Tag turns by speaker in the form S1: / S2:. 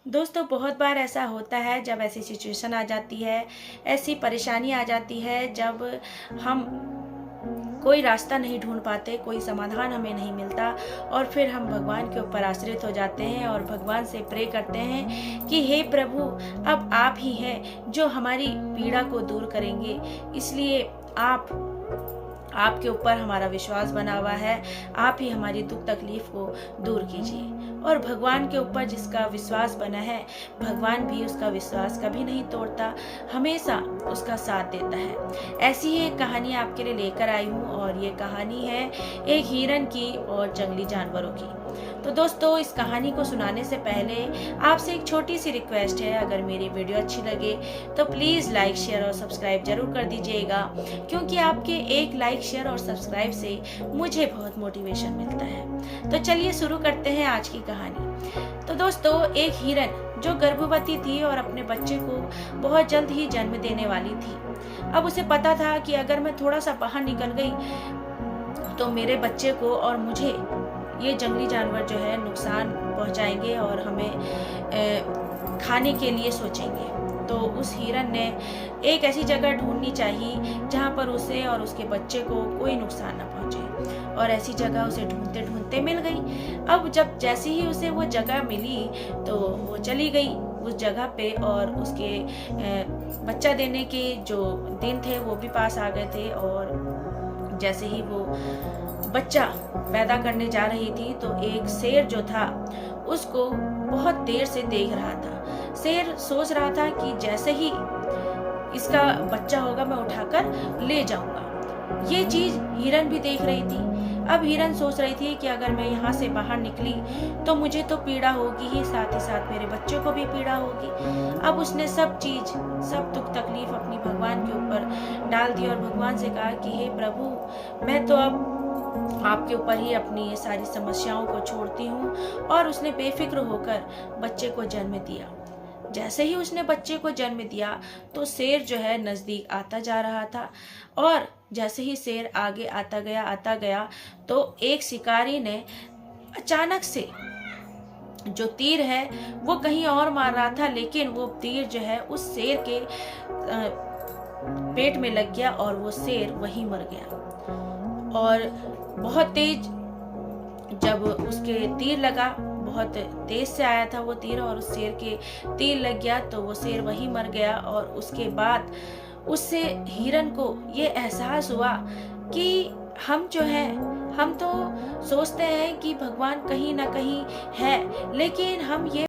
S1: दोस्तों बहुत बार ऐसा होता है जब ऐसी सिचुएशन आ जाती है, ऐसी परेशानी आ जाती है जब हम कोई रास्ता नहीं ढूंढ पाते, कोई समाधान हमें नहीं मिलता और फिर हम भगवान के ऊपर आश्रित हो जाते हैं और भगवान से प्रे करते हैं कि हे प्रभु, अब आप ही हैं जो हमारी पीड़ा को दूर करेंगे। इसलिए आपके ऊपर हमारा विश्वास बना हुआ है, आप ही हमारी दुख तकलीफ को दूर कीजिए। और भगवान के ऊपर जिसका विश्वास बना है, भगवान भी उसका विश्वास कभी नहीं तोड़ता, हमेशा उसका साथ देता है। ऐसी ही एक कहानी आपके लिए लेकर आई हूँ और ये कहानी है एक हिरन की और जंगली जानवरों की। तो दोस्तों, इस कहानी को सुनाने से पहले आपसे एक छोटी सी रिक्वेस्ट है, अगर मेरी वीडियो अच्छी लगे तो प्लीज़ लाइक शेयर और सब्सक्राइब जरूर कर दीजिएगा, क्योंकि आपके एक लाइक शेयर और सब्सक्राइब से मुझे बहुत मोटिवेशन मिलता है। तो चलिए शुरू करते हैं आज की कहानी। तो दोस्तों, एक हिरन जो गर्भवती थी और अपने बच्चे को बहुत जल्द ही जन्म देने वाली थी। अब उसे पता था कि अगर मैं थोड़ा सा बाहर निकल गई तो मेरे बच्चे को और मुझे ये जंगली जानवर जो है नुकसान पहुंचाएंगे और हमें खाने के लिए सोचेंगे। तो उस हिरन ने एक ऐसी जगह ढूंढनी चाहिए जहां पर उसे और उसके बच्चे को कोई नुकसान न पहुंचे, और ऐसी जगह उसे ढूंढते ढूंढते मिल गई। अब जब जैसे ही उसे वो जगह मिली तो वो चली गई उस जगह पे, और उसके बच्चा देने के जो दिन थे वो भी पास आ गए थे। और जैसे ही वो बच्चा पैदा करने जा रही थी तो एक शेर जो था उसको बहुत देर से देख रहा था। शेर सोच रहा था कि जैसे ही इसका बच्चा होगा मैं उठाकर ले जाऊंगा। ये चीज हिरन भी देख रही थी। अब हिरन सोच रही थी कि अगर मैं यहाँ से बाहर निकली तो मुझे तो पीड़ा होगी ही, साथ ही साथ मेरे बच्चों को भी पीड़ा होगी। अब उसने सब दुख तकलीफ अपनी भगवान के ऊपर डाल दी और भगवान से कहा कि हे प्रभु, मैं तो अब आपके ऊपर ही अपनी ये सारी समस्याओं को छोड़ती हूँ। और उसने बेफिक्र होकर बच्चे को जन्म दिया। जैसे ही उसने बच्चे को जन्म दिया तो शेर जो है नजदीक आता जा रहा था, और जैसे ही शेर आगे आता गया तो एक शिकारी ने अचानक से जो तीर है वो कहीं और मार रहा था, लेकिन वो तीर जो है उस शेर के पेट में लग गया और वो शेर वहीं मर गया। और बहुत तेज जब उसके तीर लगा, बहुत तेज से आया था वो तीर, और उस शेर के तीर लग गया तो वो शेर वहीं मर गया। और उसके बाद उससे हिरन को ये एहसास हुआ कि हम जो है, हम तो सोचते हैं कि भगवान कहीं ना कहीं है, लेकिन हम ये